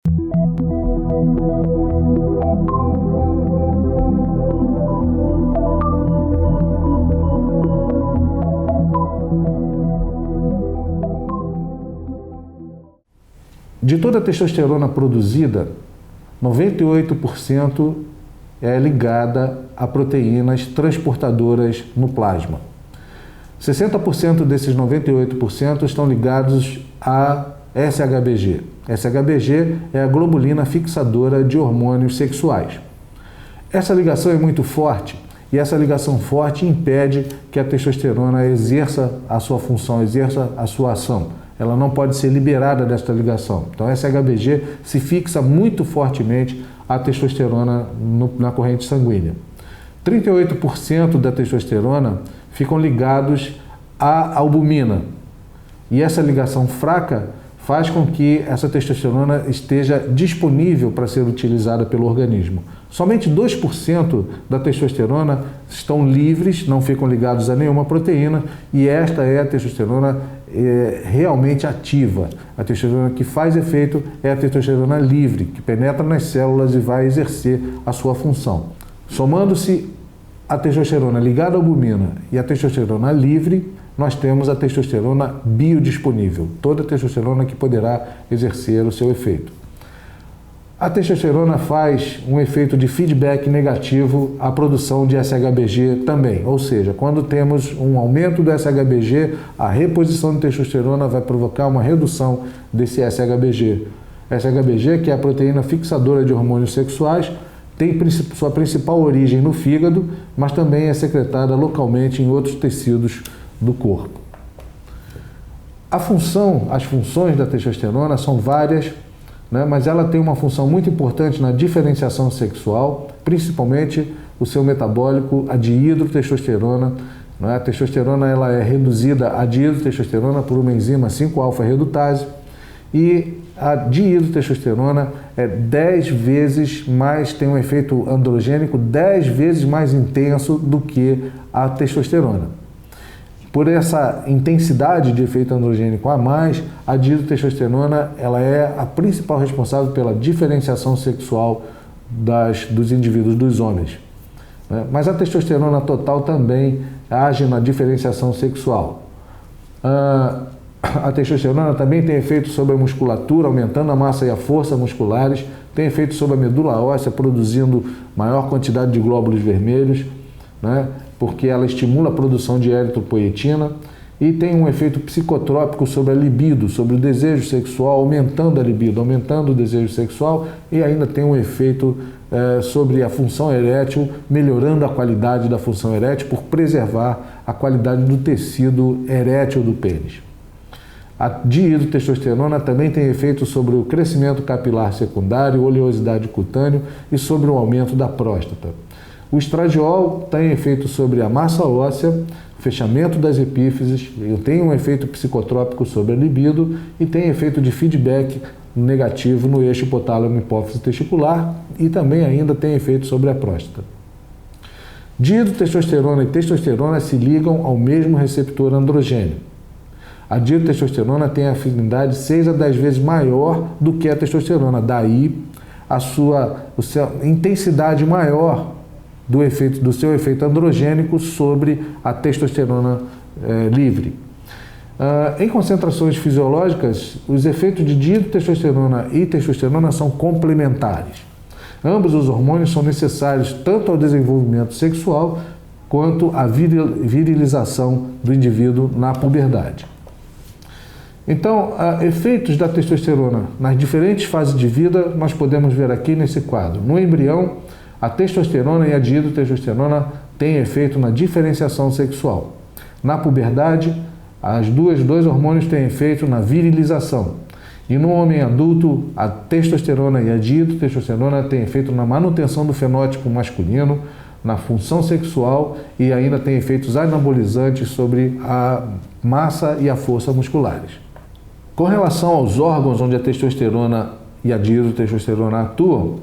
De toda a testosterona produzida, 98% é ligada a proteínas transportadoras no plasma. 60% desses 98% estão ligados a SHBG. SHBG é a globulina fixadora de hormônios sexuais. Essa ligação é muito forte e essa ligação forte impede que a testosterona exerça a sua função, exerça a sua ação. Ela não pode ser liberada desta ligação. Então, a SHBG se fixa muito fortemente à testosterona na corrente sanguínea. 38% da testosterona ficam ligados à albumina. E essa ligação fraca faz com que essa testosterona esteja disponível para ser utilizada pelo organismo. Somente 2% da testosterona estão livres, não ficam ligados a nenhuma proteína, e esta é a testosterona realmente ativa. A testosterona que faz efeito é a testosterona livre, que penetra nas células e vai exercer a sua função. Somando-se a testosterona ligada à albumina e a testosterona livre, nós temos a testosterona biodisponível, toda a testosterona que poderá exercer o seu efeito. A testosterona faz um efeito de feedback negativo à produção de SHBG também, ou seja, quando temos um aumento do SHBG, a reposição de testosterona vai provocar uma redução desse SHBG. SHBG, que é a proteína fixadora de hormônios sexuais, tem sua principal origem no fígado, mas também é secretada localmente em outros tecidos do corpo. As funções da testosterona são várias, mas ela tem uma função muito importante na diferenciação sexual, principalmente o seu metabólico, a dihidrotestosterona. A testosterona ela é reduzida a dihidrotestosterona por uma enzima 5-alfa-redutase e a dihidrotestosterona é 10 vezes mais, tem um efeito androgênico 10 vezes mais intenso do que a testosterona. Por essa intensidade de efeito androgênico a mais, a dihidrotestosterona ela é a principal responsável pela diferenciação sexual dos indivíduos, dos homens. Mas a testosterona total também age na diferenciação sexual. A testosterona também tem efeito sobre a musculatura, aumentando a massa e a força musculares, tem efeito sobre a medula óssea, produzindo maior quantidade de glóbulos vermelhos, porque ela estimula a produção de eritropoetina e tem um efeito psicotrópico sobre a libido, sobre o desejo sexual, aumentando a libido, aumentando o desejo sexual, e ainda tem um efeito sobre a função erétil, melhorando a qualidade da função erétil por preservar a qualidade do tecido erétil do pênis. A dihidrotestosterona também tem efeito sobre o crescimento capilar secundário, oleosidade cutânea e sobre o aumento da próstata. O estradiol tem efeito sobre a massa óssea, fechamento das epífises, tem um efeito psicotrópico sobre a libido e tem efeito de feedback negativo no eixo hipotálamo-hipófise testicular e também ainda tem efeito sobre a próstata. Dihidrotestosterona e testosterona se ligam ao mesmo receptor androgênio. A dihidrotestosterona tem a afinidade 6 a 10 vezes maior do que a testosterona, daí a sua intensidade maior do seu efeito androgênico sobre a testosterona livre. Em concentrações fisiológicas, os efeitos de dihidrotestosterona e testosterona são complementares. Ambos os hormônios são necessários tanto ao desenvolvimento sexual quanto à virilização do indivíduo na puberdade. Então, efeitos da testosterona nas diferentes fases de vida nós podemos ver aqui nesse quadro. No embrião, a testosterona e a dihidrotestosterona têm efeito na diferenciação sexual. Na puberdade, os dois hormônios têm efeito na virilização. E no homem adulto, a testosterona e a dihidrotestosterona têm efeito na manutenção do fenótipo masculino, na função sexual e ainda têm efeitos anabolizantes sobre a massa e a força musculares. Com relação aos órgãos onde a testosterona e a dihidrotestosterona atuam,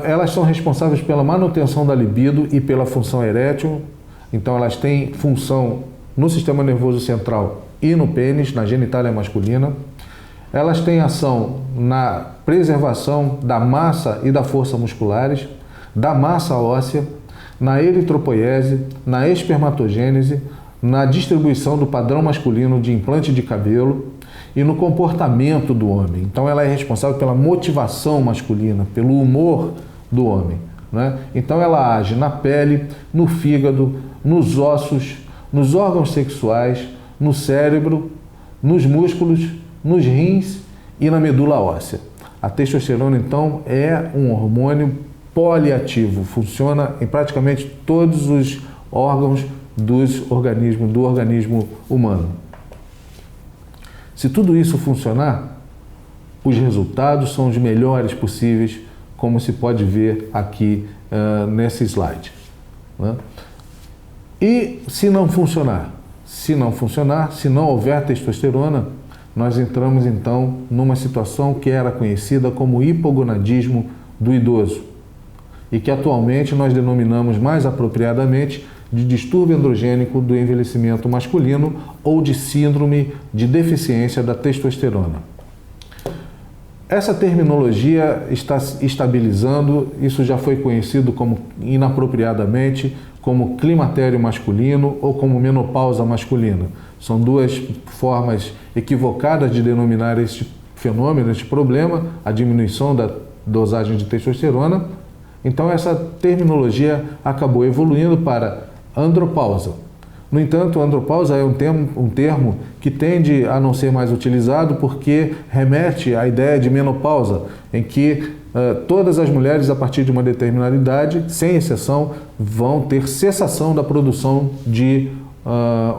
elas são responsáveis pela manutenção da libido e pela função erétil. Então elas têm função no sistema nervoso central e no pênis, na genitália masculina. Elas têm ação na preservação da massa e da força musculares, da massa óssea, na eritropoiese, na espermatogênese, na distribuição do padrão masculino de implante de cabelo e no comportamento do homem. Então ela é responsável pela motivação masculina, pelo humor do homem, né? Então ela age na pele, no fígado, nos ossos, nos órgãos sexuais, no cérebro, nos músculos, nos rins e na medula óssea. A testosterona, então, é um hormônio poliativo, funciona em praticamente todos os órgãos do organismo humano. Se tudo isso funcionar, os resultados são os melhores possíveis, como se pode ver aqui nesse slide, né? E se não funcionar? Se não houver testosterona, nós entramos então numa situação que era conhecida como hipogonadismo do idoso e que atualmente nós denominamos mais apropriadamente de distúrbio androgênico do envelhecimento masculino ou de síndrome de deficiência da testosterona. Essa terminologia está estabilizando, isso já foi conhecido como inapropriadamente como climatério masculino ou como menopausa masculina. São duas formas equivocadas de denominar este fenômeno, este problema, a diminuição da dosagem de testosterona. Então essa terminologia acabou evoluindo para andropausa. No entanto, andropausa é um termo que tende a não ser mais utilizado porque remete à ideia de menopausa, em que todas as mulheres a partir de uma determinada idade, sem exceção, vão ter cessação da produção de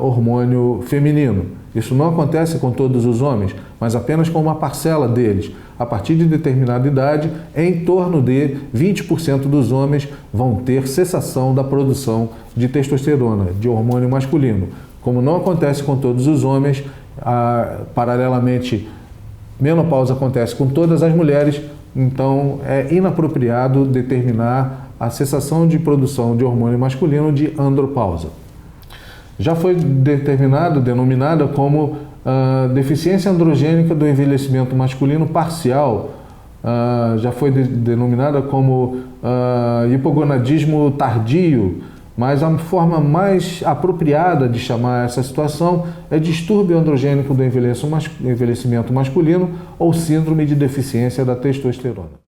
hormônio feminino. Isso não acontece com todos os homens, mas apenas com uma parcela deles. A partir de determinada idade, em torno de 20% dos homens vão ter cessação da produção de testosterona, de hormônio masculino. Como não acontece com todos os homens, paralelamente, menopausa acontece com todas as mulheres, então é inapropriado determinar a cessação de produção de hormônio masculino de andropausa. Já foi denominada como deficiência androgênica do envelhecimento masculino parcial, já foi denominada como hipogonadismo tardio, mas a forma mais apropriada de chamar essa situação é distúrbio androgênico do envelhecimento masculino ou síndrome de deficiência da testosterona.